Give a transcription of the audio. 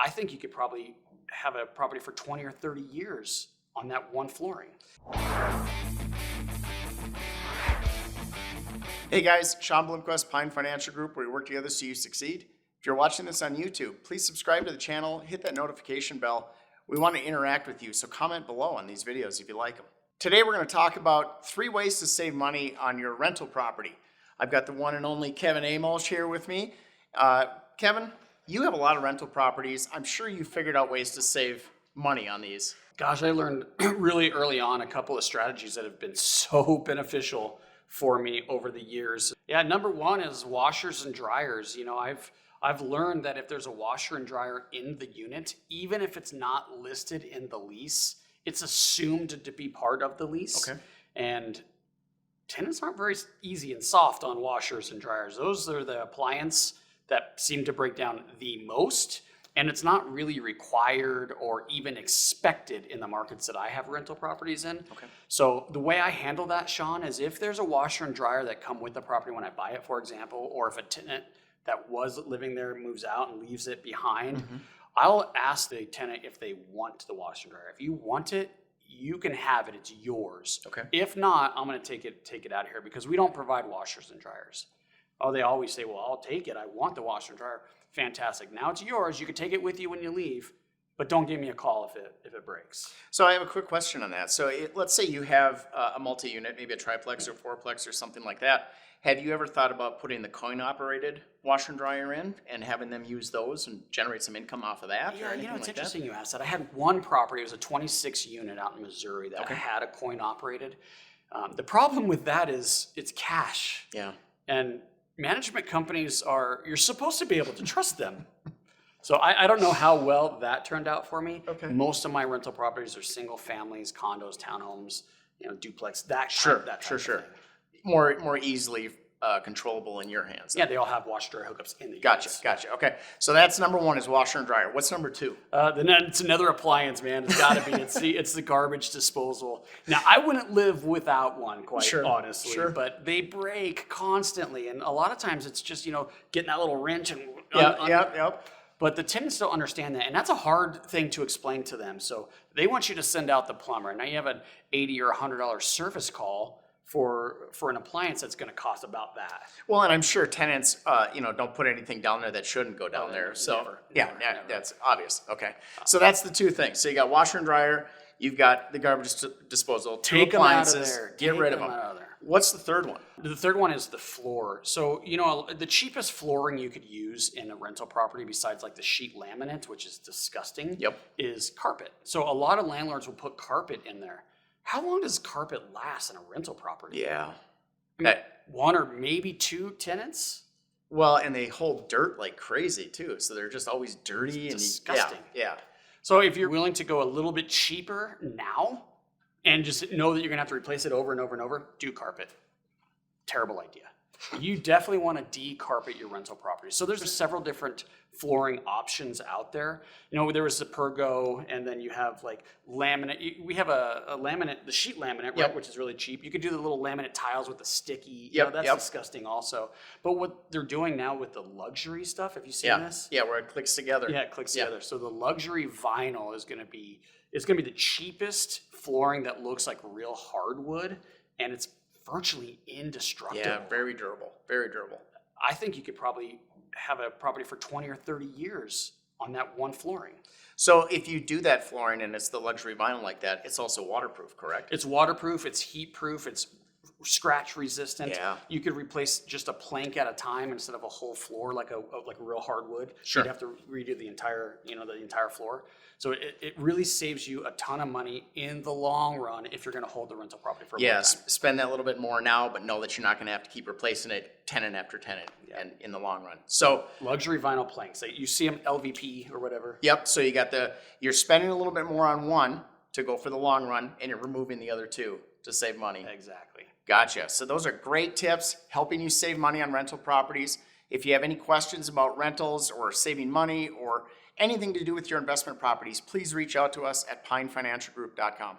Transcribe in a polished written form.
I think you could probably have a property for 20 or 30 years on that one flooring. Hey guys, Sean Blomquist, Pine Financial Group, where we work together so you succeed. If you're watching this on YouTube, please subscribe to the channel, hit that notification bell. We want to interact with you, so comment below on these videos if you like them. Today we're going to talk about 3 ways to save money on your rental property. I've got the one and only Kevin Amolsch here with me. Kevin, you have a lot of rental properties. I'm sure you figured out ways to save money on these. Gosh, I learned really early on a couple of strategies that have been so beneficial for me over the years. Yeah, number one is washers and dryers. You know, I've learned that if there's a washer and dryer in the unit, even if it's not listed in the lease, it's assumed to be part of the lease. Okay. And tenants aren't very easy and soft on washers and dryers. Those are the appliance that seem to break down the most. And it's not really required or even expected in the markets that I have rental properties in. Okay. So the way I handle that, Sean, is if there's a washer and dryer that come with the property when I buy it, for example, or if a tenant that was living there moves out and leaves it behind, I'll ask the tenant if they want the washer and dryer. If you want it, you can have it. It's yours. Okay. If not, I'm going to take it out of here because we don't provide washers and dryers. Oh, they always say, well, I'll take it. I want the washer and dryer. Fantastic. Now it's yours. You can take it with you when you leave, but don't give me a call if it breaks. So I have a quick question on that. So let's say you have a multi-unit, maybe a triplex or fourplex or something like that. Have you ever thought about putting the coin-operated washer and dryer in and having them use those and generate some income off of that? Yeah, or anything it's like interesting that? you asked that. I had one property. It was a 26 unit out in Missouri that Okay. had a coin-operated. The problem with that is it's cash. Yeah. And management companies you're supposed to be able to trust them. So I don't know how well that turned out for me. Okay. Most of my rental properties are single families, condos, townhomes, duplex, that Sure, kind of thing. More easily controllable in your hands. Yeah, they all have washer dryer hookups in the Gotcha. units. Okay. So that's number one is washer and dryer. What's number 2? Then it's another appliance, man. It's got to be. It's the garbage disposal. Now, I wouldn't live without one, quite honestly. Sure. But they break constantly, and a lot of times it's just getting that little wrench and Yep. But the tenants don't understand that, and that's a hard thing to explain to them. So they want you to send out the plumber. Now you have an $80 or $100 service call for an appliance that's going to cost about that. Well, and I'm sure tenants, don't put anything down there that shouldn't go down there. So never. That's obvious. Okay. So that's the 2 things. So you got washer and dryer. You've got the garbage disposal. 2 Take them out of appliances. there. Get rid of them. What's the third one? The third one is the floor. So, the cheapest flooring you could use in a rental property besides like the sheet laminate, which is disgusting, is carpet. So a lot of landlords will put carpet in there. How long does carpet last in a rental property? Yeah. I mean, 1 or maybe 2 tenants? Well, and they hold dirt like crazy too. So they're just always dirty and disgusting. Yeah. So if you're willing to go a little bit cheaper now and just know that you're going to have to replace it over and over and over, do carpet. Terrible idea. You definitely want to de-carpet your rental property. So there's several different flooring options out there. There was the Pergo, and then you have like laminate. We have a laminate, the sheet laminate, right, which is really cheap. You could do the little laminate tiles with the sticky. That's disgusting also. But what they're doing now with the luxury stuff, have you seen this? Yeah, where it clicks together. Yeah, it clicks together. So the luxury vinyl is going to be the cheapest flooring that looks like real hardwood, and it's virtually indestructible. Yeah, very durable. Very durable. I think you could probably have a property for 20 or 30 years on that one flooring. So if you do that flooring and it's the luxury vinyl like that, it's also waterproof, correct? It's waterproof, it's heat proof, it's scratch resistant. Yeah. You could replace just a plank at a time instead of a whole floor like a real hardwood. Sure. You'd have to redo the entire floor. So it really saves you a ton of money in the long run if you're going to hold the rental property for a long time. Spend that little bit more now, but know that you're not going to have to keep replacing it tenant after tenant and in the long run. So luxury vinyl planks. You see them LVP or whatever. Yep. So you're spending a little bit more on one to go for the long run, and you're removing the other 2 to save money. Exactly. Gotcha. So those are great tips helping you save money on rental properties. If you have any questions about rentals or saving money or anything to do with your investment properties, please reach out to us at pinefinancialgroup.com.